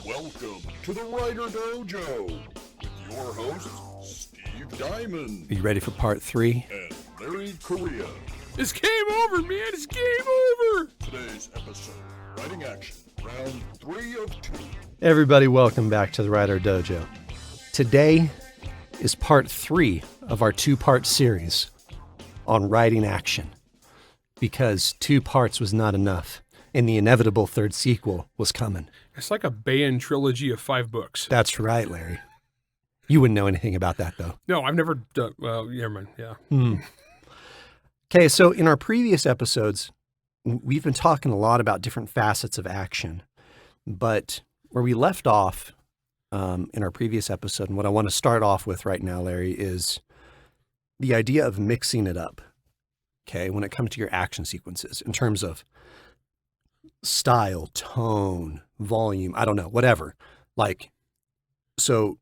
Welcome to the WriterDojo with your hosts, Steve Diamond. Are you ready for part 3? And Larry Correia. It's game over, man. It's game over. Today's episode, Writing Action, round 3 of 2. Everybody, welcome back to the WriterDojo. Today is part 3 of our 2-part series on writing action, because 2 parts was not enough, and the inevitable 3rd sequel was coming. It's like a Bayan trilogy of 5 books. That's right, Larry. You wouldn't know anything about that, though. No, I've never done, well, never mind, yeah. Okay, so in our previous episodes, we've been talking a lot about different facets of action, but where we left off in our previous episode, and what I want to start off with right now, Larry, is the idea of mixing it up, okay, when it comes to your action sequences in terms of style, tone, volume, I don't know, whatever. Like, so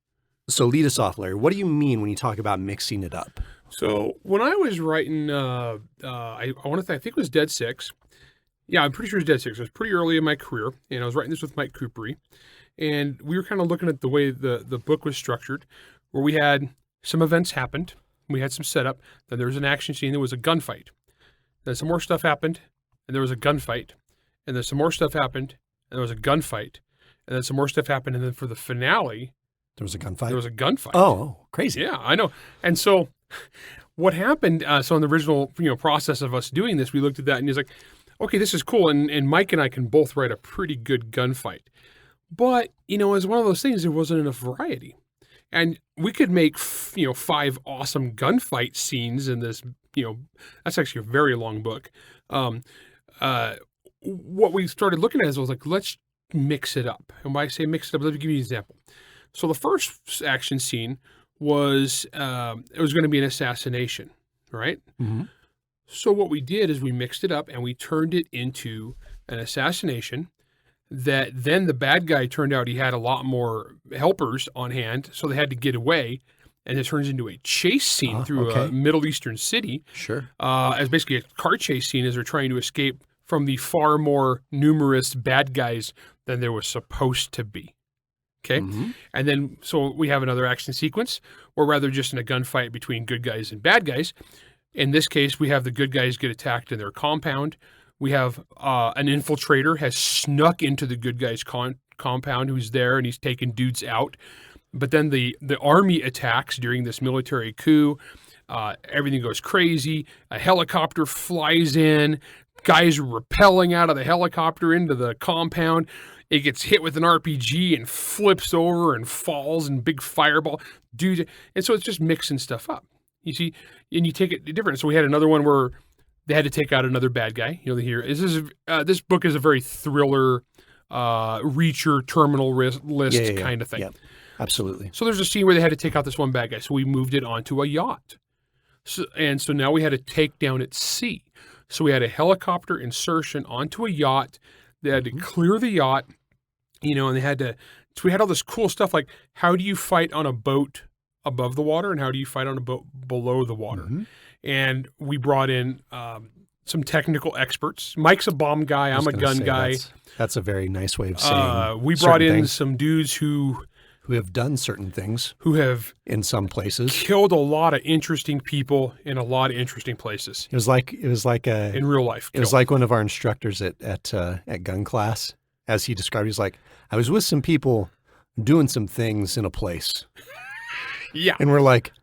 lead us off, Larry. What do you mean when you talk about mixing it up? So when I was writing, I think it was Dead Six. Yeah, I'm pretty sure it was Dead Six. It was pretty early in my career, and I was writing this with Mike Coopery, and we were kind of looking at the way the book was structured, where we had some events happened, we had some setup, then there was an action scene, there was a gunfight, then some more stuff happened, and there was a gunfight, and then some more stuff happened, and there was a gunfight, and then some more stuff happened, and then for the finale, There was a gunfight? there was a gunfight. Oh, crazy. Yeah, I know. And so what happened, so in the original process of us doing this, we looked at that and he's like, okay, this is cool. And Mike and I can both write a pretty good gunfight. But, as one of those things, there wasn't enough variety. And we could make, 5 awesome gunfight scenes in this, that's actually a very long book. What we started looking at is, I was like, let's mix it up. And when I say mix it up, let me give you an example. So the first action scene was, it was going to be an assassination, right? Mm-hmm. So what we did is we mixed it up and we turned it into an assassination that then the bad guy turned out he had a lot more helpers on hand, so they had to get away. And it turns into a chase scene through a Middle Eastern city. Sure. As basically a car chase scene as they're trying to escape from the far more numerous bad guys than there was supposed to be. Okay. Mm-hmm. And then, so we have another action sequence, or rather just in a gunfight between good guys and bad guys. In this case, we have the good guys get attacked in their compound. We have an infiltrator has snuck into the good guys' compound who's there, and he's taking dudes out. But then the army attacks during this military coup. Everything goes crazy. A helicopter flies in. Guys are rappelling out of the helicopter into the compound. It gets hit with an RPG and flips over and falls and big fireball. Dude, and so it's just mixing stuff up. You see, and you take it different. So we had another one where they had to take out another bad guy. This book is a very thriller, reacher, terminal list kind of thing. Yeah, absolutely. So there's a scene where they had to take out this one bad guy. So we moved it onto a yacht. So now we had to take down at sea. So we had a helicopter insertion onto a yacht. They had to clear the yacht, and they had to, so we had all this cool stuff like, how do you fight on a boat above the water and how do you fight on a boat below the water? Mm-hmm. And we brought in some technical experts. Mike's a bomb guy. I'm a gun guy. That's a very nice way of saying we brought in some dudes who have done certain things, who have in some places killed a lot of interesting people in a lot of interesting places. It was like in real life. It was like one of our instructors at gun class, as he described. He's like, I was with some people doing some things in a place. Yeah, and we're like,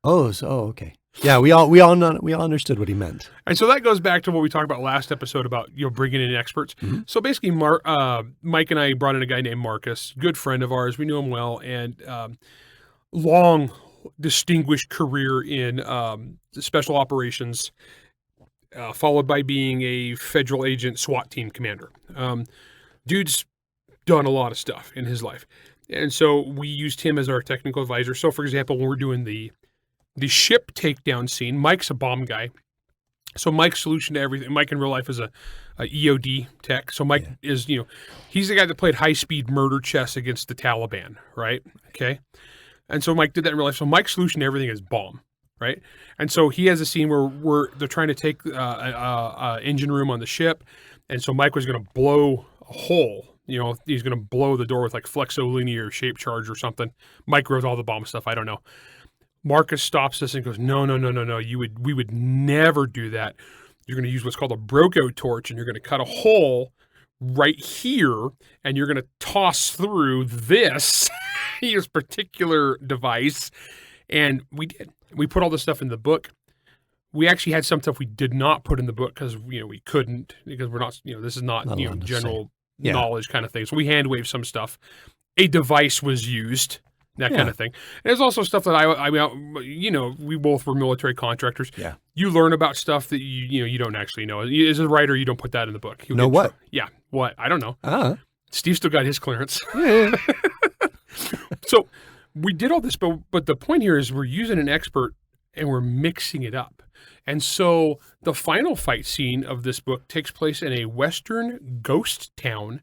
okay. Yeah, we all understood what he meant. And so that goes back to what we talked about last episode about bringing in experts. Mm-hmm. So basically, Mike and I brought in a guy named Marcus, good friend of ours. We knew him well, and long distinguished career in special operations, followed by being a federal agent SWAT team commander. Dude's done a lot of stuff in his life, and so we used him as our technical advisor. So, for example, when we're doing the ship takedown scene, Mike's a bomb guy. So Mike's solution to everything, Mike in real life is a EOD tech. So Mike is, he's the guy that played high-speed murder chess against the Taliban, right? Okay. And so Mike did that in real life. So Mike's solution to everything is bomb, right? And so he has a scene where they're trying to take engine room on the ship. And so Mike was going to blow a hole, he's going to blow the door with like flexolinear shape charge or something. Mike wrote all the bomb stuff. I don't know. Marcus stops us and goes, no. We would never do that. You're going to use what's called a Broco torch, and you're going to cut a hole right here, and you're going to toss through this particular device. And we did. We put all this stuff in the book. We actually had some stuff we did not put in the book because we couldn't, because we're not, this is not general knowledge kind of thing. So we hand waved some stuff. A device was used, that kind of thing. And there's also stuff that we both were military contractors. Yeah. You learn about stuff that you don't actually know. As a writer, you don't put that in the book. Know what? Yeah. What? I don't know. Steve still got his clearance. Yeah. So we did all this, but the point here is we're using an expert and we're mixing it up. And so the final fight scene of this book takes place in a Western ghost town,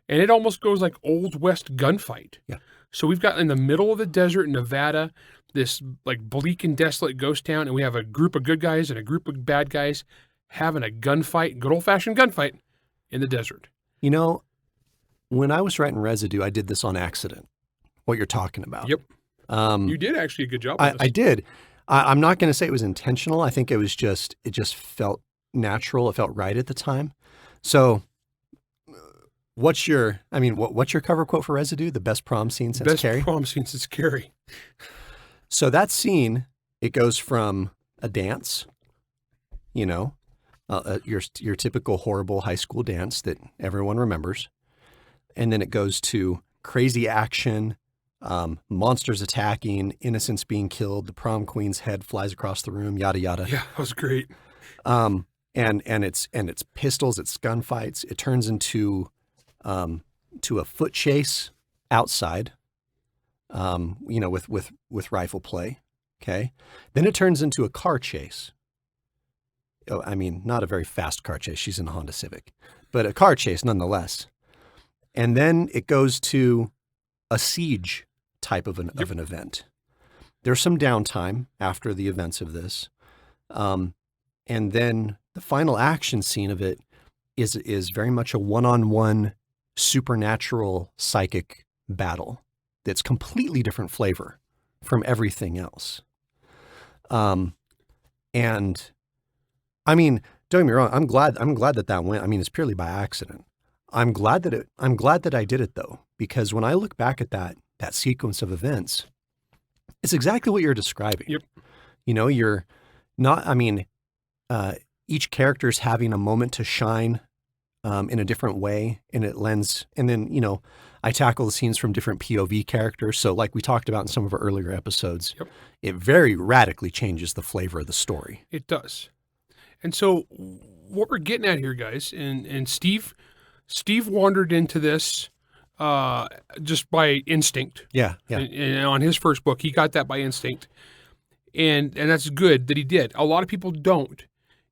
and it almost goes like Old West gunfight. Yeah. So we've got in the middle of the desert in Nevada, this like bleak and desolate ghost town, and we have a group of good guys and a group of bad guys having a gunfight, good old-fashioned gunfight in the desert. When I was writing Residue, I did this on accident, what you're talking about. Yep. You did actually a good job with this. I did. I'm not going to say it was intentional. I think it just felt natural. It felt right at the time. So what's your cover quote for Residue? The best prom scene since Carrie? Best prom scene since Carrie. So that scene, it goes from a dance, your typical horrible high school dance that everyone remembers. And then it goes to crazy action, monsters attacking, innocents being killed, the prom queen's head flies across the room, yada yada. Yeah, that was great. And it's pistols, it's gunfights. It turns into a foot chase outside, with rifle play. Okay, then it turns into a car chase. Oh, I mean, not a very fast car chase. She's in a Honda Civic, but a car chase nonetheless. And then it goes to a siege type of an event. There's some downtime after the events of this. And then the final action scene of it is very much a one-on-one supernatural psychic battle that's completely different flavor from everything else. And I mean, don't get me wrong, I'm glad that went. I mean, it's purely by accident. I'm glad that I did it though, because when I look back at that sequence of events, it's exactly what you're describing. Yep. You're not, each character's having a moment to shine in a different way, and it lends, and then, I tackle the scenes from different POV characters. So like we talked about in some of our earlier episodes, It very radically changes the flavor of the story. It does. And so what we're getting at here, guys, and Steve wandered into this just by instinct. Yeah. And on his first book, he got that by instinct. And that's good that he did. A lot of people don't.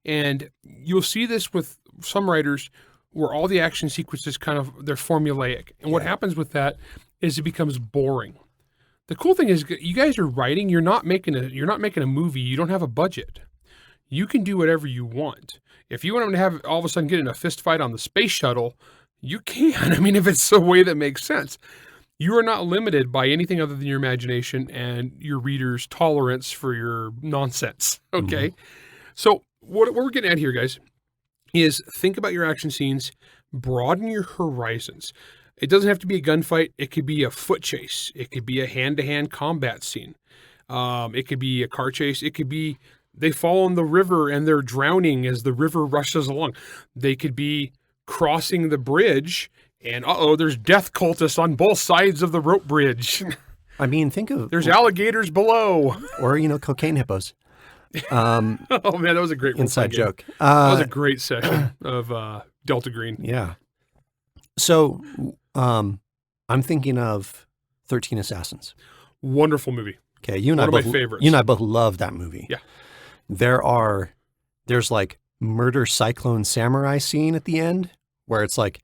And you'll see this with some writers where all the action sequences they're formulaic. And what happens with that is it becomes boring. The cool thing is you guys are writing, you're not making a movie, you don't have a budget. You can do whatever you want. If you want them to have all of a sudden get in a fist fight on the space shuttle, you can. I mean, if it's a way that makes sense. You are not limited by anything other than your imagination and your reader's tolerance for your nonsense. Okay? Mm-hmm. So what we're getting at here, guys, is think about your action scenes, broaden your horizons. It doesn't have to be a gunfight. It could be a foot chase. It could be a hand-to-hand combat scene. It could be a car chase. It could be they fall in the river and they're drowning as the river rushes along. They could be crossing the bridge and, there's death cultists on both sides of the rope bridge. I mean, think of... There's alligators below. Or, cocaine hippos. Oh, man, that was a great inside joke. That was a great session of Delta Green. Yeah. So I'm thinking of 13 Assassins. Wonderful movie. Okay, one of my favorites. You and I both love that movie. Yeah. There's like murder cyclone samurai scene at the end where it's like,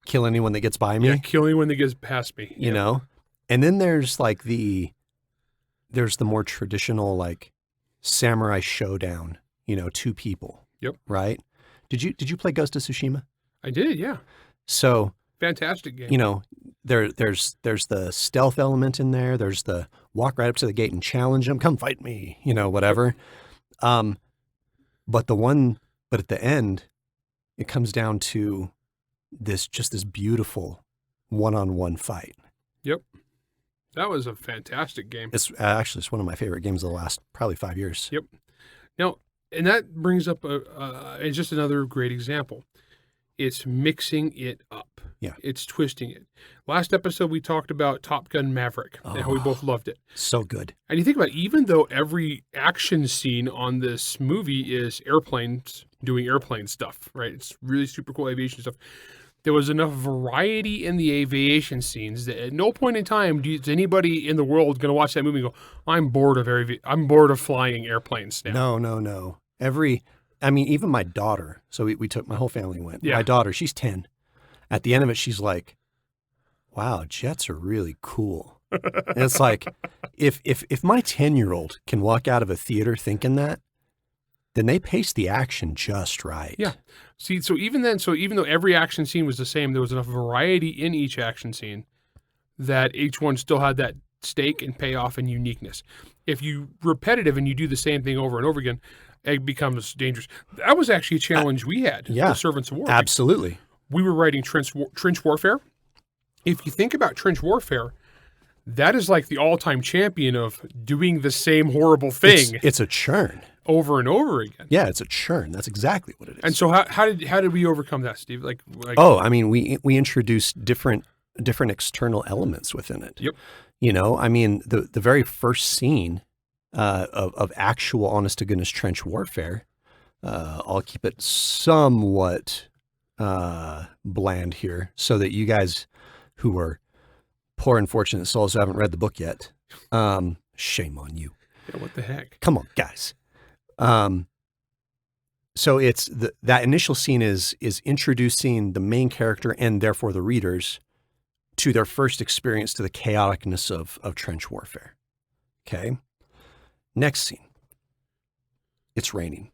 kill anyone that gets by me. Yeah, kill anyone that gets past me. You know? And then there's like there's the more traditional like samurai showdown, 2 people. Yep. Right? Did you play Ghost of Tsushima? I did, yeah. So Fantastic game. You know, there's the stealth element in there. There's the walk right up to the gate and challenge them, come fight me, whatever. But at the end, it comes down to this beautiful one-on-one fight. Yep. That was a fantastic game. It's one of my favorite games of the last probably 5 years. Yep. Now, and that brings up it's just another great example. It's mixing it up. Yeah. It's twisting it. Last episode, we talked about Top Gun Maverick and how we both loved it. So good. And you think about it, even though every action scene on this movie is airplanes doing airplane stuff, right? It's really super cool aviation stuff. There was enough variety in the aviation scenes that at no point in time is anybody in the world going to watch that movie and go, I'm bored of flying airplanes now. No. Even my daughter, so we took, my whole family went. Yeah. My daughter, she's 10. At the end of it, she's like, wow, jets are really cool. And it's like, if my 10-year-old can walk out of a theater thinking that, then they pace the action just right. Yeah. See, so even though every action scene was the same, there was enough variety in each action scene that each one still had that stake and payoff and uniqueness. If you repetitive and you do the same thing over and over again, it becomes dangerous. That was actually a challenge we had with Servants of War. Absolutely. We were writing trench warfare. If you think about trench warfare, that is like the all-time champion of doing the same horrible thing. It's a churn. Over and over again. Yeah, it's a churn. That's exactly what it is. And so how did we overcome that, Steve? We introduced different external elements within it. Yep. The very first scene of actual honest to goodness trench warfare, I'll keep it somewhat bland here so that you guys who are poor unfortunate souls who haven't read the book yet, shame on you. Yeah, what the heck? Come on, guys. So it's that initial scene is introducing the main character and therefore the readers to their first experience to the chaoticness of trench warfare. Okay. Next scene. It's raining.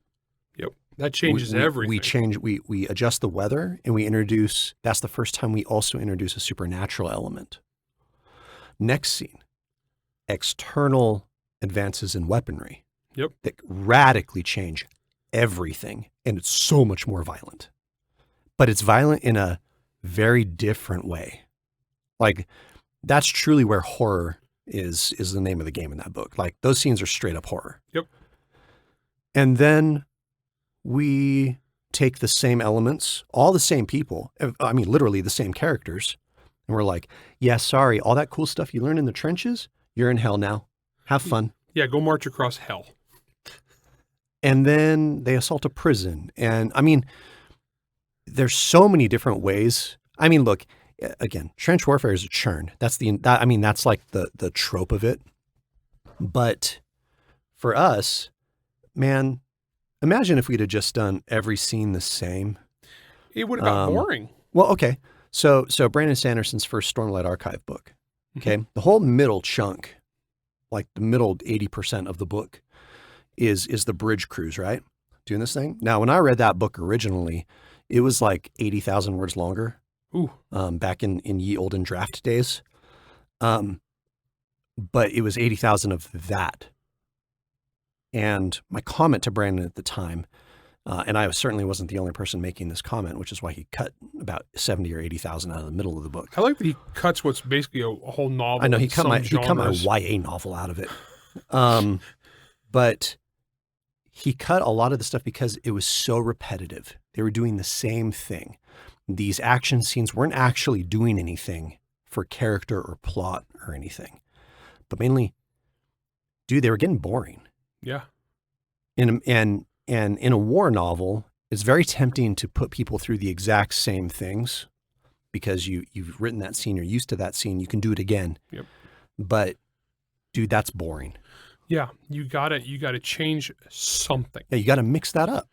Yep. That changes everything. We adjust the weather and that's the first time we also introduce a supernatural element. Next scene, external advances in weaponry. Yep. That radically change everything. And it's so much more violent. But it's violent in a very different way. Like, that's truly where horror is the name of the game in that book. Like, those scenes are straight up horror. Yep. And then we take the same elements, all the same people, literally the same characters. And we're like, yeah, sorry, all that cool stuff you learned in the trenches, you're in hell now. Have fun. Yeah, go march across hell. And then they assault a prison. And there's so many different ways. Look, again, trench warfare is a churn. That's like the trope of it. But for us, man, imagine if we'd have just done every scene the same. It would have got boring. Well, okay. So Brandon Sanderson's first Stormlight Archive book. Okay. The whole middle chunk, like the middle 80% of the book, is the bridge cruise, right? Doing this thing. Now, when I read that book originally, it was like 80,000 words longer. Ooh. Back in ye olden draft days. But it was 80,000 of that. And my comment to Brandon at the time, and I certainly wasn't the only person making this comment, which is why he cut about 70 or 80,000 out of the middle of the book. I like that he cuts what's basically a whole novel. I know he cut my YA novel out of it. But he cut a lot of the stuff because it was so repetitive. They were doing the same thing. These action scenes weren't actually doing anything for character or plot or anything, but mainly, dude, they were getting boring. Yeah. And in a war novel, it's very tempting to put people through the exact same things because you've written that scene, you're used to that scene, you can do it again. Yep. But dude, that's boring. Yeah, you gotta change something. Yeah, you gotta mix that up.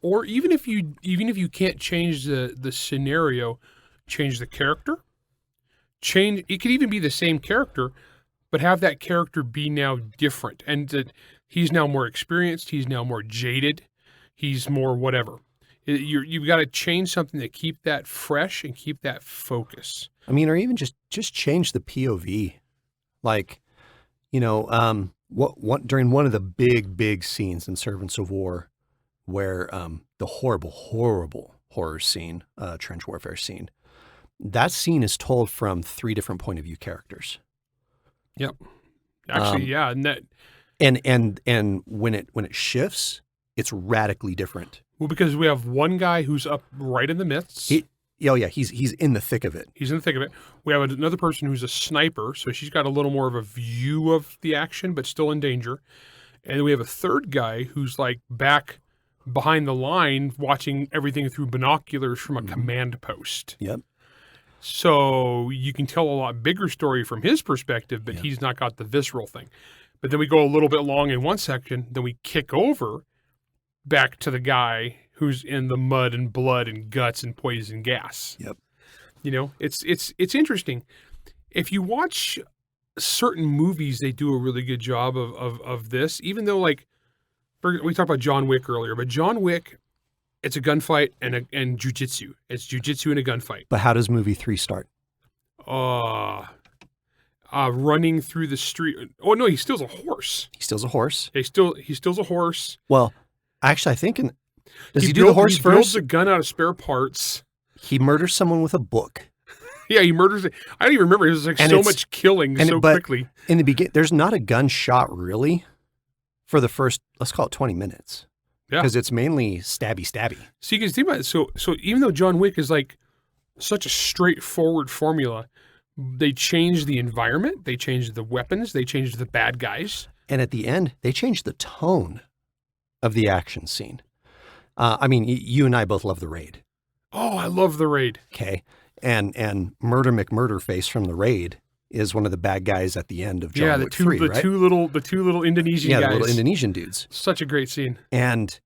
Or even if you can't change the scenario, change the character. It could even be the same character, but have that character be now different. And that he's now more experienced, he's now more jaded, he's more whatever. You've got to change something to keep that fresh and keep that focus. I mean, or even just change the POV. Like, during one of the big scenes in Servants of War, where the horrible horror scene, trench warfare scene, that scene is told from 3 different point of view characters. Yep. Actually, yeah, and that, and when it shifts, it's radically different. well, because we have one guy who's up right in the midst. He's in the thick of it. He's in the thick of it. We have another person who's a sniper, so she's got a little more of a view of the action, but still in danger. And then we have a third guy who's like back behind the line, watching everything through binoculars from a command post. Yep. So you can tell a lot bigger story from his perspective, but he's not got the visceral thing. But then we go a little bit long in one section, then we kick over back to the guy who's in the mud and blood and guts and poison gas. Yep. It's interesting. If you watch certain movies, they do a really good job of this, even though, like, we talked about John Wick earlier, but John Wick, it's a gunfight and jujitsu. It's jujitsu and a gunfight. But how does movie 3 start? Running through the street. Oh no, he steals a horse. He steals a horse. He steals a horse. Well, actually, I think does he do the horse he first? Builds a gun out of spare parts. He murders someone with a book. Yeah, he murders it. I don't even remember. It was like so much killing quickly. In the beginning, there's not a gunshot really for the first, let's call it 20 minutes. Yeah. Because it's mainly stabby. So you can think about it. So even though John Wick is like such a straightforward formula, they changed the environment, they changed the weapons, they changed the bad guys. And at the end, they changed the tone of the action scene. I mean, you and I both love The Raid. Oh, I love The Raid. Okay. And Murder McMurderface from The Raid is one of the bad guys at the end of John Wick 3, right? The two little Indonesian guys. Yeah, the little Indonesian dudes. Such a great scene. And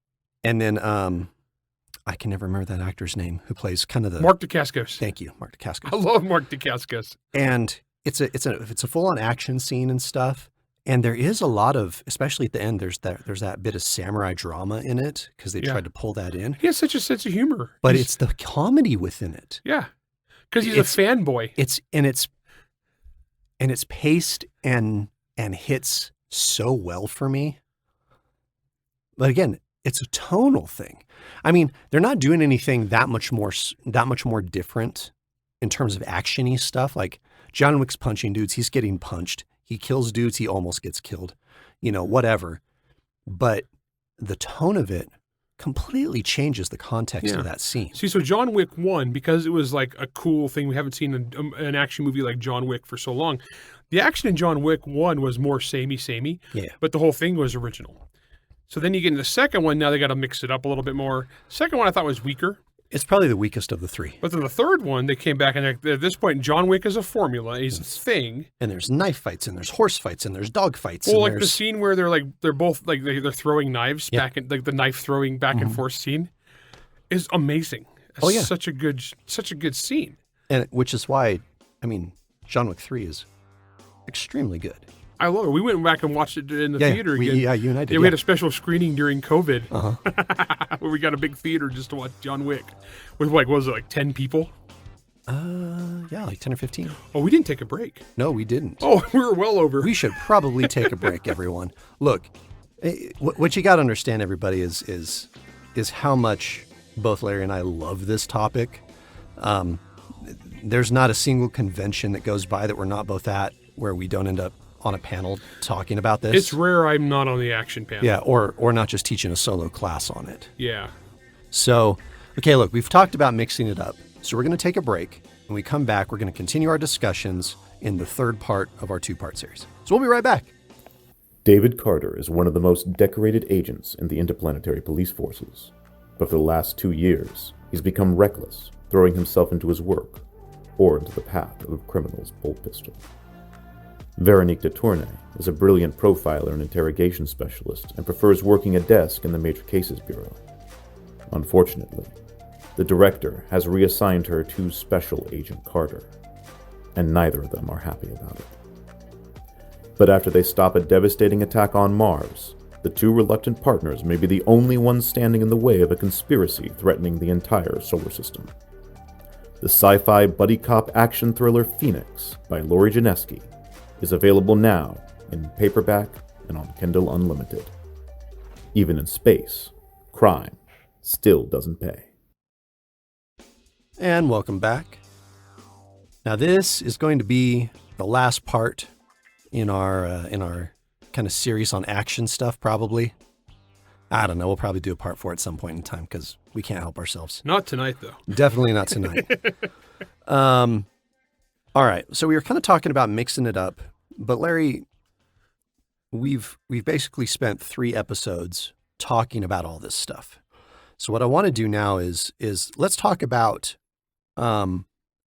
then I can never remember that actor's name who plays kind of the Mark Dacascos. Thank you, Mark Dacascos. I love Mark Dacascos. And it's a full-on action scene and stuff. And there is a lot of, especially at the end, there's that bit of samurai drama in it because they tried to pull that in. He has such a sense of humor. But it's the comedy within it. Yeah, because he's a fanboy. It's paced and hits so well for me. But again, it's a tonal thing. I mean, they're not doing anything that much more different in terms of action-y stuff. Like John Wick's punching dudes, he's getting punched. He kills dudes, he almost gets killed. Whatever. But the tone of it completely changes the context of that scene. See, so John Wick 1, because it was like a cool thing, we haven't seen an action movie like John Wick for so long. The action in John Wick 1 was more samey, but the whole thing was original. So then you get in the second one, now they got to mix it up a little bit more. Second one I thought was weaker. It's probably the weakest of the 3. But then the third one, they came back, and at this point, John Wick is a formula, he's a thing. And there's knife fights, and there's horse fights, and there's dog fights. Well, like the scene where they're both like they're throwing knives back, and like the knife throwing back and forth scene is amazing. It's such a good scene. And which is why, I mean, John Wick 3 is extremely good. I love it. We went back and watched it in the theater again. You and I did. Yeah, we had a special screening during COVID where we got a big theater just to watch John Wick with what was it, like 10 people? Like 10 or 15. Oh, we didn't take a break. No, we didn't. Oh, we were well over. We should probably take a break, everyone. Look, what you got to understand, everybody, is how much both Larry and I love this topic. There's not a single convention that goes by that we're not both at where we don't end up on a panel talking about this. It's rare I'm not on the action panel. Yeah, or not just teaching a solo class on it. Yeah. So, okay, look, we've talked about mixing it up. So we're going to take a break. When we come back, we're going to continue our discussions in the third part of our 2-part series. So we'll be right back. David Carter is one of the most decorated agents in the interplanetary police forces. But for the last 2 years, he's become reckless, throwing himself into his work or into the path of a criminal's bolt pistol. Veronique de Tournay is a brilliant profiler and interrogation specialist and prefers working a desk in the Major Cases Bureau. Unfortunately, the director has reassigned her to Special Agent Carter, and neither of them are happy about it. But after they stop a devastating attack on Mars, the two reluctant partners may be the only ones standing in the way of a conspiracy threatening the entire solar system. The sci-fi buddy cop action thriller Phoenix by Lori Janeski is available now in paperback and on Kindle Unlimited. Even in space, crime still doesn't pay. And welcome back. Now this is going to be the last part in our kind of series on action stuff, probably. I don't know. We'll probably do a part 4 at some point in time because we can't help ourselves. Not tonight, though. Definitely not tonight. All right. So we were kind of talking about mixing it up, but Larry, we've basically spent 3 episodes talking about all this stuff. So what I want to do now is let's talk about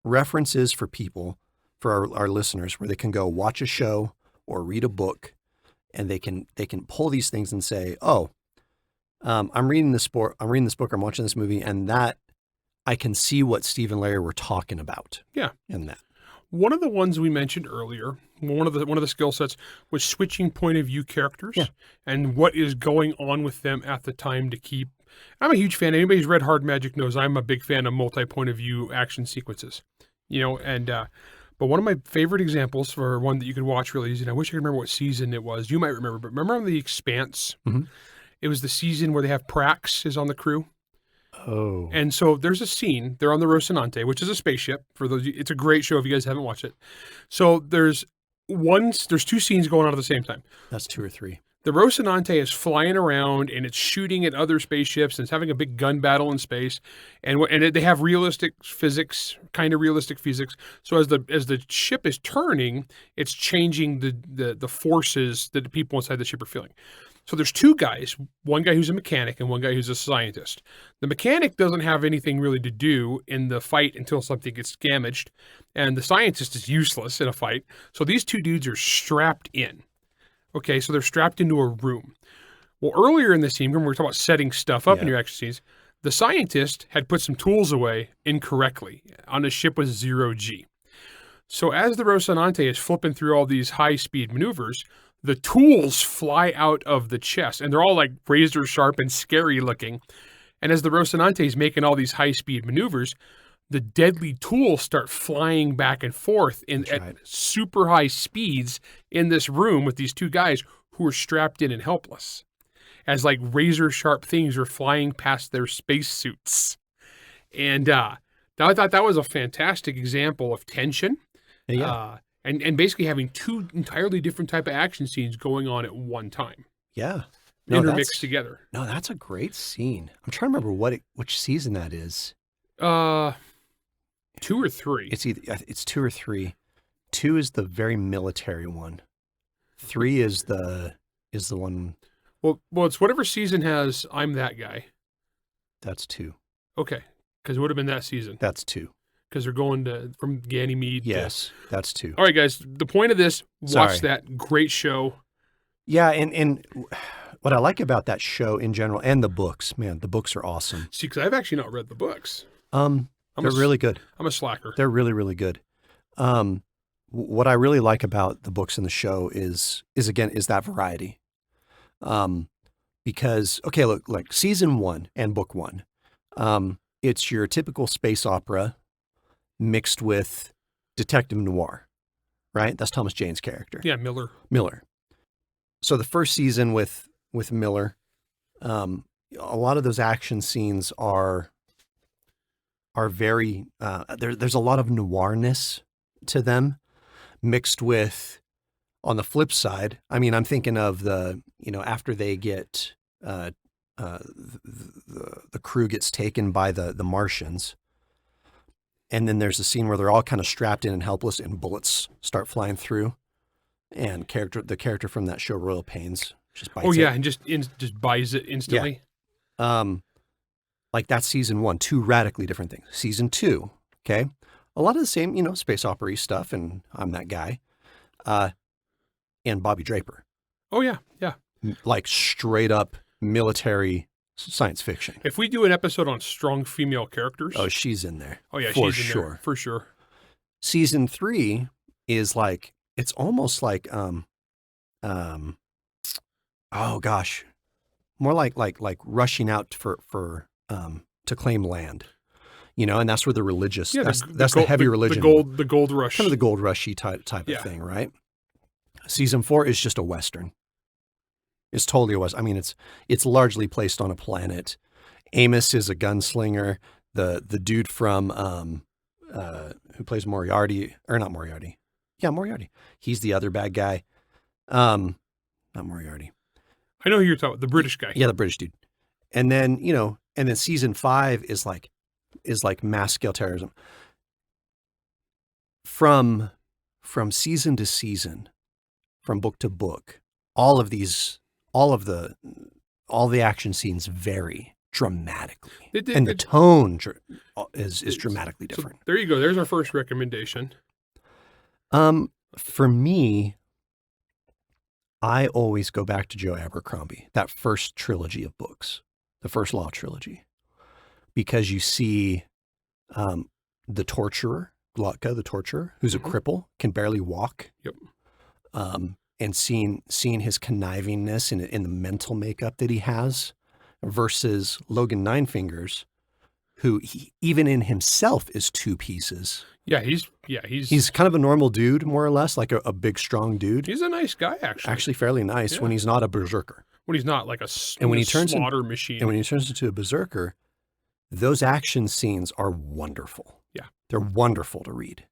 references for people, for our listeners, where they can go watch a show or read a book, and they can pull these things and say, oh, I'm reading this book, I'm watching this movie, and that I can see what Steve and Larry were talking about. Yeah. In that. One of the ones we mentioned earlier, one of the skill sets was switching point of view characters and what is going on with them at the time to keep. I'm a huge fan. Anybody who's read Hard Magic knows I'm a big fan of multi-point of view action sequences. But one of my favorite examples for one that you could watch really easy, and I wish I could remember what season it was. You might remember, but remember on The Expanse? Mm-hmm. It was the season where they have Prax is on the crew. Oh. And so there's a scene, they're on the Rocinante, which is a spaceship. For those, it's a great show if you guys haven't watched it. So there's 2 scenes going on at the same time. That's 2 or 3. The Rocinante is flying around and it's shooting at other spaceships and it's having a big gun battle in space. And they have realistic physics, kind of realistic physics. So as the ship is turning, it's changing the forces that the people inside the ship are feeling. So there's 2 guys, one guy who's a mechanic and one guy who's a scientist. The mechanic doesn't have anything really to do in the fight until something gets damaged, and the scientist is useless in a fight. So these 2 dudes are strapped in. Okay, so they're strapped into a room. Well, earlier in the scene, when we were talking about setting stuff up in your action scenes, the scientist had put some tools away incorrectly on a ship with 0G. So as the Rocinante is flipping through all these high-speed maneuvers, the tools fly out of the chest, and they're all like razor sharp and scary looking. And as the Rocinante is making all these high-speed maneuvers, the deadly tools start flying back and forth at super high speeds in this room with these 2 guys who are strapped in and helpless, as like razor sharp things are flying past their spacesuits. And I thought that was a fantastic example of tension. Yeah. And basically having 2 entirely different type of action scenes going on at one time. Yeah. Intermixed together. No, that's a great scene. I'm trying to remember which season that is. 2 or 3. It's 2 or 3. 2 is the very military one. 3 is the one. Well, it's whatever season has I'm That Guy. That's 2. Okay, because it would have been that season. That's 2. Because they're going from Ganymede. Yes, that's 2. All right, guys. The point of this, watch that great show. Yeah, and what I like about that show in general, and the books, man, the books are awesome. See, because I've actually not read the books. They're really good. I'm a slacker. They're really, really good. What I really like about the books and the show is that variety. Because, okay, look, like season 1 and book 1, it's your typical space opera mixed with detective noir, right? That's Thomas Jane's character. Yeah, Miller. So the first season with Miller, a lot of those action scenes are very, there's a lot of noirness to them mixed with, on the flip side, I mean, I'm thinking of after they get, the crew gets taken by the Martians. And then there's a scene where they're all kind of strapped in and helpless and bullets start flying through. And the character from that show, Royal Pains, just bites it. And just buys it instantly. Yeah. Like that's season 1, 2 radically different things. Season 2, okay? A lot of the same, space opera stuff, and I'm That Guy. And Bobby Draper. Oh, yeah, yeah. Like straight up military science fiction. If we do an episode on strong female characters. Oh, she's in there. Oh, yeah, for she's in sure. there. For sure. Season 3 is like, it's almost like, oh gosh, more like rushing out to claim land, and that's where the religious, that's the heavy religion, the gold rush, kind of the gold rushy type of thing, right? Season 4 is just a Western. It's totally a Western. I mean, it's largely placed on a planet. Amos is a gunslinger. The dude from who plays Moriarty, or not Moriarty. Yeah, Moriarty. He's the other bad guy. Not Moriarty. I know who you're talking about, the British guy. Yeah, the British dude. And then, season 5 is like mass scale terrorism. From season to season, from book to book, all the action scenes vary dramatically. And the tone is dramatically different. So there you go. There's our first recommendation. For me, I always go back to Joe Abercrombie, that first trilogy of books, the first Law trilogy, because you see the torturer, Glotka, the torturer, who's a cripple, can barely walk. Yep. And seeing his connivingness in the mental makeup that he has, versus Logan Ninefingers, who even in himself is two pieces. Yeah, he's kind of a normal dude, more or less, like a big, strong dude. He's a nice guy, actually. Actually, fairly nice when he's not a berserker. When he's not like when he turns slaughter machine. And when he turns into a berserker, those action scenes are wonderful. Yeah, they're wonderful to read.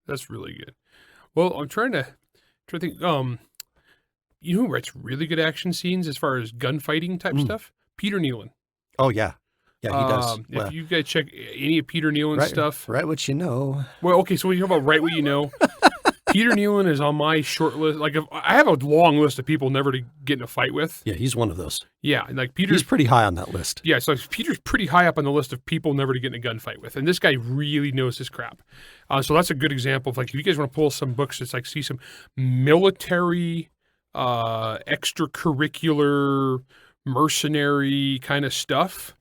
That's really good. Well, I'm trying to think. You know who writes really good action scenes as far as gunfighting type stuff? Peter Nealon. Oh yeah. Yeah, he does. If you guys check any of Peter Nealon's stuff. Write what you know. Well, okay, so when you talk about write what you know, Peter Nealon is on my short list. Like, I have a long list of people never to get in a fight with. Yeah, he's one of those. Yeah, like Peter's He's pretty high on that list. Yeah, so Peter's pretty high up on the list of people never to get in a gunfight with. And this guy really knows his crap. So that's a good example of, like, if you guys want to pull some books, it's like see some military, extracurricular, mercenary kind of stuff.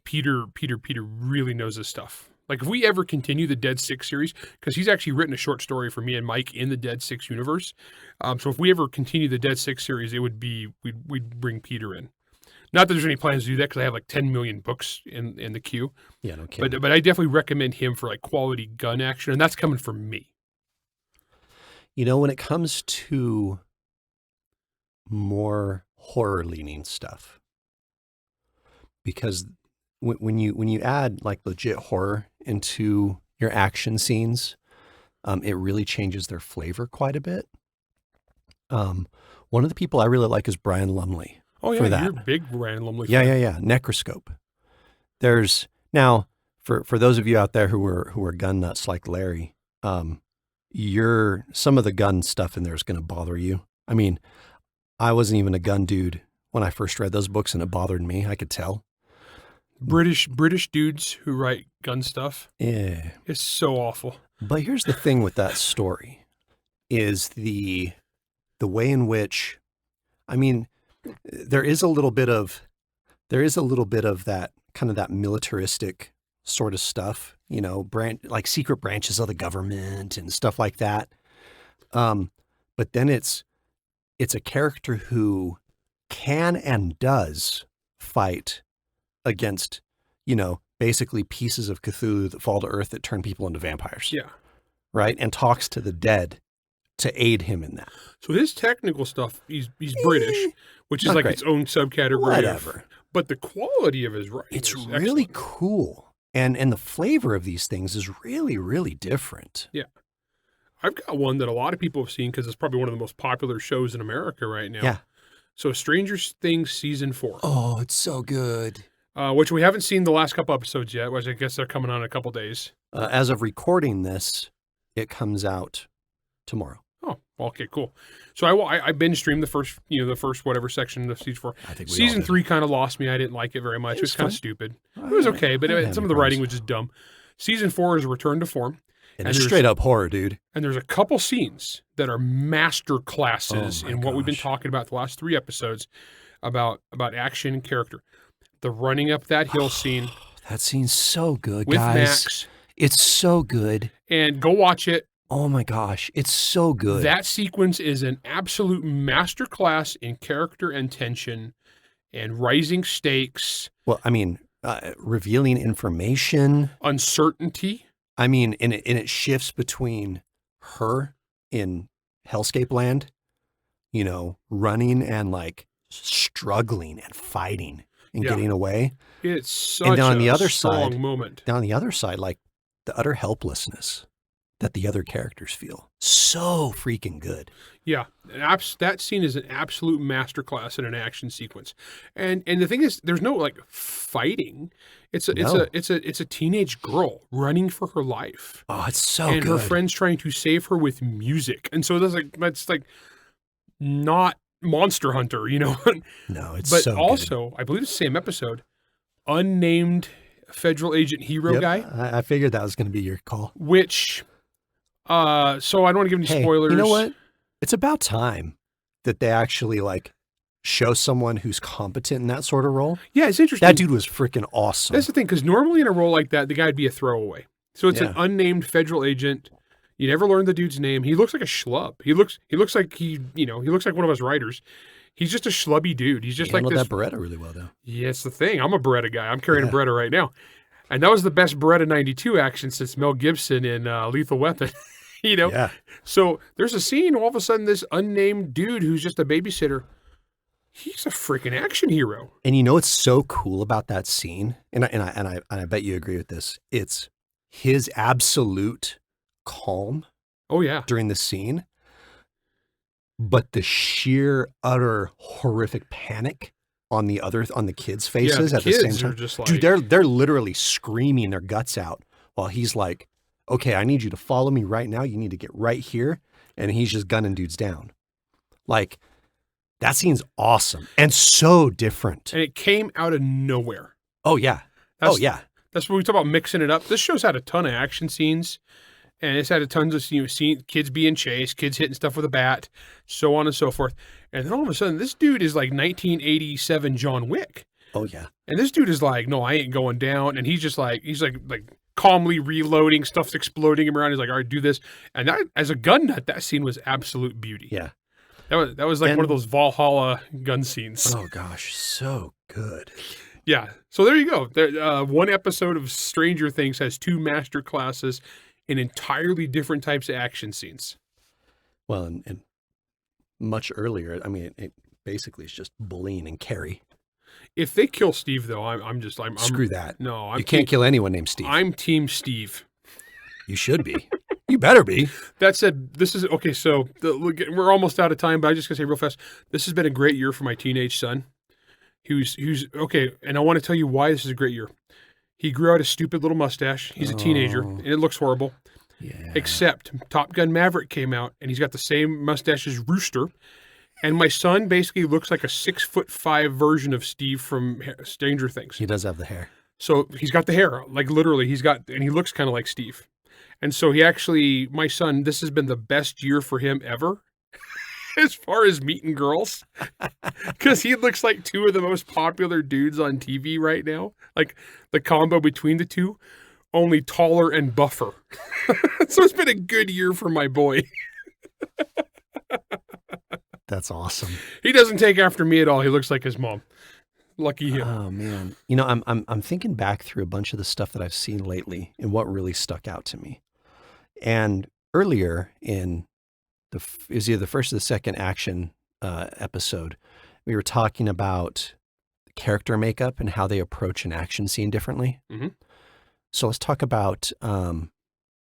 Peter really knows his stuff. Like, if we ever continue the Dead Six series, because he's actually written a short story for me and Mike in the Dead Six universe. So if we ever continue the Dead Six series, it would be, we'd bring Peter in. Not that there's any plans to do that, because I have like 10 million books in the queue. Yeah, no kidding. But I definitely recommend him for like quality gun action, and that's coming from me. When it comes to more horror leaning stuff, because when you add like legit horror into your action scenes, it really changes their flavor quite a bit. One of the people I really like is Brian Lumley. Oh yeah, for that. You're a big Brian Lumley fan. fan. Yeah. Necroscope. There's now for those of you out there who are gun nuts like Larry, some of the gun stuff in there is going to bother you. I mean, I wasn't even a gun dude when I first read those books, and it bothered me. I could tell. British dudes who write gun stuff. Yeah. It's so awful. But here's the thing with that story is the way in which, I mean, there is a little bit of that kind of that militaristic sort of stuff, like secret branches of the government and stuff like that. But then it's a character who can and does fight against, basically pieces of Cthulhu that fall to earth that turn people into vampires. Yeah. Right? And talks to the dead to aid him in that. So his technical stuff, he's British, which is Not like great. its own subcategory. Whatever. But the quality of his writing It's is really excellent. cool. And the flavor of these things is really, really different. Yeah. I've got one that a lot of people have seen because it's probably one of the most popular shows in America right now. Yeah. So Stranger Things season 4. Oh, it's so good. Which we haven't seen the last couple episodes yet, which I guess they're coming on in a couple days. As of recording this, it comes out tomorrow. Oh, okay, cool. So I binge streamed the first whatever section of season 4. I think we all Season did. 3 kind of lost me. I didn't like it very much. It was kind of fun. stupid. It was okay, but I didn't have some of any the writing problems. was just dumb. Season 4 is a return to form. And And it's there's- straight up horror, dude. And there's a couple scenes that are master classes Oh my in what we've been gosh. talking about the last 3 episodes about action and character. The running up that hill scene That scene's so good, with guys. Max. It's so good. And go watch it. Oh my gosh, it's so good. That sequence is an absolute masterclass in character and tension and rising stakes, Well, I mean, revealing information. uncertainty. I mean, and it shifts between her in Hellscape Land, you know, running and like struggling and fighting and Yeah. getting away. It's such And then on a the other strong side- moment. Down the other side, like the utter helplessness that the other characters feel. So freaking good. Yeah, that scene is an absolute masterclass in an action sequence, and the thing is, there's no like fighting. It's a teenage girl running for her life, Oh, it's so and good. her friends trying to save her with music, and so that's like not Monster Hunter, you know. No, it's But so good. also, I believe it's the same episode, unnamed federal agent hero Yep, guy, I figured that was going to be your call. which, so I don't want to give any Hey, spoilers. you know what? It's about time that they actually like show someone who's competent in that sort of role. Yeah, it's interesting. That dude was freaking awesome. That's the thing, because normally in a role like that, the guy would be a throwaway. So it's an Yeah. unnamed federal agent. You never learn the dude's name. He looks like a schlub. He looks like he looks like one of us writers. He's just a schlubby dude. He's just He like handled this. that Beretta really well, though. Yeah, it's the thing. I'm a Beretta guy. I'm carrying Yeah. a Beretta right now. And that was the best Beretta 92 action since Mel Gibson in Lethal Weapon. You know? Yeah. So there's a scene, all of a sudden, this unnamed dude who's just a babysitter, he's a freaking action hero. And you know what's so cool about that scene? And I bet you agree with this. It's his absolute calm Oh, yeah. during the scene, but the sheer, utter, horrific panic on the kids' faces the at the same kids are time. just like- Dude, they're literally screaming their guts out while he's like, "Okay, I need you to follow me right now. You need to get right here," and he's just gunning dudes down. Like, that scene's awesome and so different. And it came out of nowhere. Oh yeah. That's- Oh yeah. That's what we talk about, mixing it up. This show's had a ton of action scenes, and it's had a tons of kids being chased, kids hitting stuff with a bat, so on and so forth. And then all of a sudden, this dude is like 1987 John Wick, Oh yeah. and this dude is like, "No, I ain't going down." And he's like calmly reloading, stuff's exploding him around. He's like, "All right, do this." And that, as a gun nut, that scene was absolute beauty. Yeah. That was like And- one of those Valhalla gun scenes. Oh gosh, so good. Yeah. So there you go. There, one episode of Stranger Things has two master classes in entirely different types of action scenes. Well, and much earlier, I mean, it basically is just bullying and Carrie. If they kill Steve, though, I'm Screw that. No, I'm You can't kill anyone named Steve. I'm Team Steve. You should be. You better be. That said, this is okay. So we're almost out of time, but I just gonna say real fast. This has been a great year for my teenage son. Who's okay, and I want to tell you why this is a great year. He grew out a stupid little mustache. He's a teenager, Oh. and it looks horrible. Yeah. Except Top Gun Maverick came out, and he's got the same mustache as Rooster. And my son basically looks like a 6'5" version of Steve from Stranger Things. He does have the hair. So he's got the hair, like literally, and he looks kind of like Steve. And so my son, this has been the best year for him ever, as far as meeting girls, because he looks like two of the most popular dudes on TV right now. Like the combo between the two, only taller and buffer. So it's been a good year for my boy. That's awesome. He doesn't take after me at all. He looks like his mom. Lucky him. Oh man. You know, I'm thinking back through a bunch of the stuff that I've seen lately and what really stuck out to me. And earlier in it was either the first or the second action episode, we were talking about character makeup and how they approach an action scene differently. Mhm. So let's talk about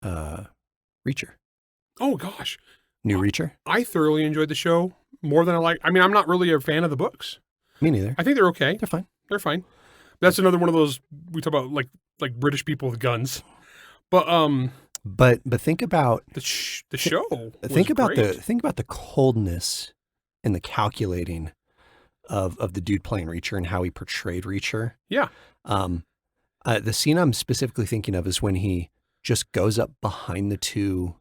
Reacher. Oh gosh, New Reacher? I thoroughly enjoyed the show more than I like. I mean, I'm not really a fan of the books. Me neither. I think they're okay. They're fine. They're fine. That's another one of those we talk about, like British people with guns. But But think about the show. Was think about great. the coldness and the calculating of the dude playing Reacher and how he portrayed Reacher. Yeah. The scene I'm specifically thinking of is when he just goes up behind the two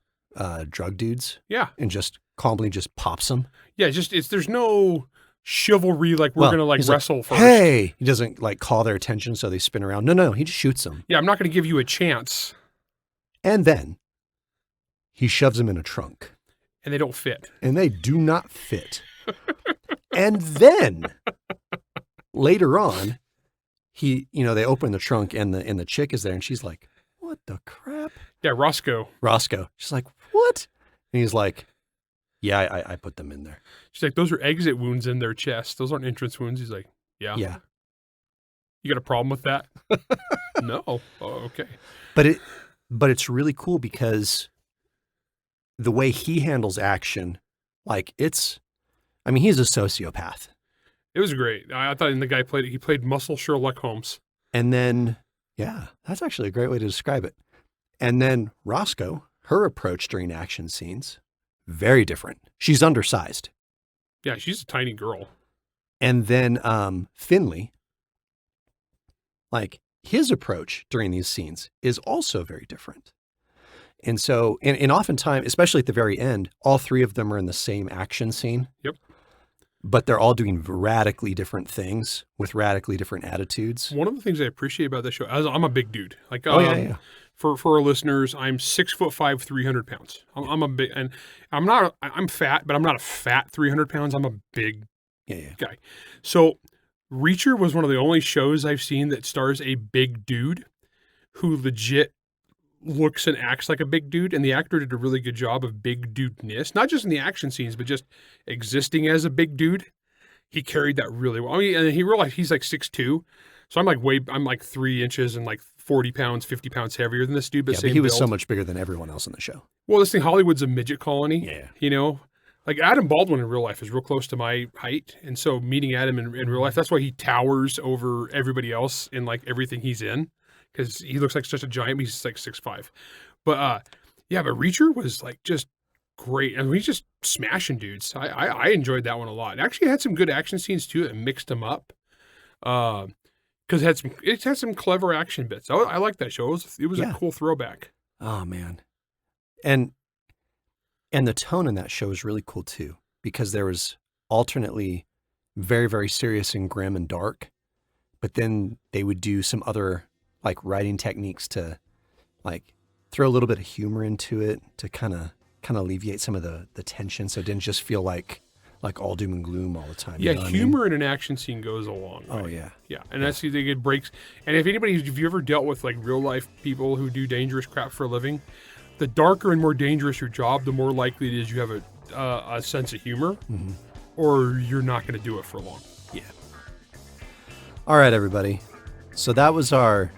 drug dudes Yeah. and just calmly just pops them. Yeah. There's no chivalry like we're gonna he's wrestle first. Hey, he doesn't like call their attention, so they spin around. No, he just shoots them, Yeah, I'm not gonna give you a chance. and then he shoves them in a trunk. And they don't fit. And they do not fit. And then later on, they open the trunk and the chick is there and she's like, what the crap? Yeah, Roscoe. She's like, what? And he's like, yeah, I put them in there. She's like, those are exit wounds in their chest. Those aren't entrance wounds. He's like, yeah. Yeah. You got a problem with that? No. Oh, okay. But it's really cool because the way he handles action, like he's a sociopath. It was great. I thought the guy played muscle Sherlock Holmes. And then, yeah, that's actually a great way to describe it. And then Roscoe, her approach during action scenes, very different. She's undersized. Yeah, she's a tiny girl. And then Finley, like his approach during these scenes is also very different. And so, and oftentimes, especially at the very end, all three of them are in the same action scene. Yep. But they're all doing radically different things with radically different attitudes. One of the things I appreciate about this show, I'm a big dude. Like, yeah. For our listeners, I'm 6'5", 300 pounds. I'm a big, and I'm fat, but I'm not a fat 300 pounds. I'm a big guy. So Reacher was one of the only shows I've seen that stars a big dude who legit looks and acts like a big dude, and the actor did a really good job of big dude-ness, not just in the action scenes, but just existing as a big dude. He carried that really well. I mean, and he realized he's like 6'2", so I'm like 3 inches and like 40 pounds, 50 pounds heavier than this dude, but same he was build. so much bigger than everyone else in the show. Well, this thing, Hollywood's a midget colony. Yeah. You know, like Adam Baldwin in real life is real close to my height, and so meeting Adam in real life, that's why he towers over everybody else in like everything he's in. Because he looks like such a giant, but he's like 6'5". But but Reacher was like just great. I mean, he's just smashing dudes. I enjoyed that one a lot. It actually had some good action scenes too that mixed them up. Because it had some clever action bits. I like that show. It was a cool throwback. Oh man, and the tone in that show is really cool too, because there was alternately very, very serious and grim and dark, but then they would do some other like writing techniques to like throw a little bit of humor into it to kind of alleviate some of the tension, so it didn't just feel like all doom and gloom all the time. Yeah, you know humor in an action scene goes a long way. Oh yeah. Yeah, and that's they get breaks. And if you ever dealt with like real life people who do dangerous crap for a living, the darker and more dangerous your job, the more likely it is you have a sense of humor, or you're not going to do it for long. Yeah. All right, everybody. So that was our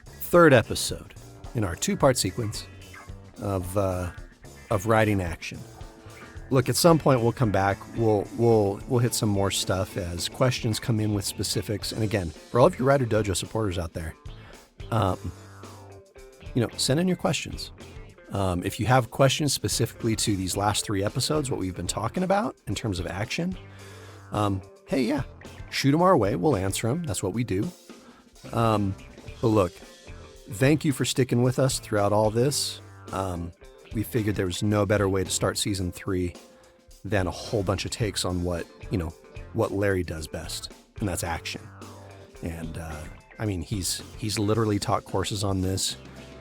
third episode in our 2-part sequence of writing action. Look, at some point we'll come back. We'll hit some more stuff as questions come in with specifics. And again, for all of you WriterDojo supporters out there, send in your questions. If you have questions specifically to these last 3 episodes, what we've been talking about in terms of action, shoot them our way. We'll answer them. That's what we do. But look, thank you for sticking with us throughout all this. We figured there was no better way to start season 3 than a whole bunch of takes on what Larry does best, and that's action. And he's literally taught courses on this.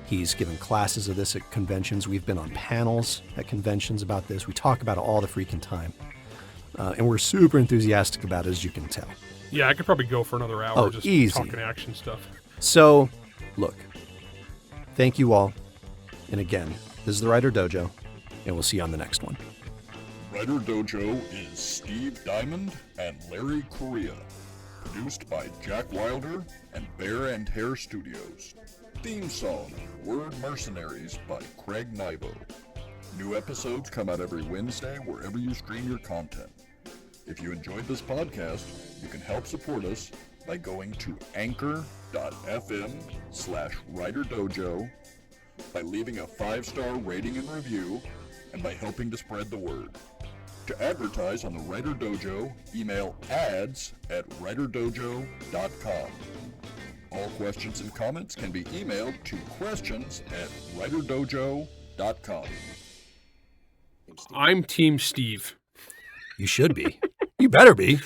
He's given classes of this at conventions. We've been on panels at conventions about this. We talk about it all the freaking time. And we're super enthusiastic about it, as you can tell. Yeah, I could probably go for another hour just easy. talking action stuff. So, look, thank you all. And again, this is the WriterDojo, and we'll see you on the next one. WriterDojo is Steve Diamond and Larry Correia. Produced by Jack Wilder and Bear and Hare Studios. Theme song, Word Mercenaries by Craig Nivo. New episodes come out every Wednesday wherever you stream your content. If you enjoyed this podcast, you can help support us by going to anchor.fm/WriterDojo, by leaving a 5-star rating and review, and by helping to spread the word. To advertise on the WriterDojo, email ads@writerdojo.com. All questions and comments can be emailed to questions@writerdojo.com. I'm Team Steve. You should be. You better be.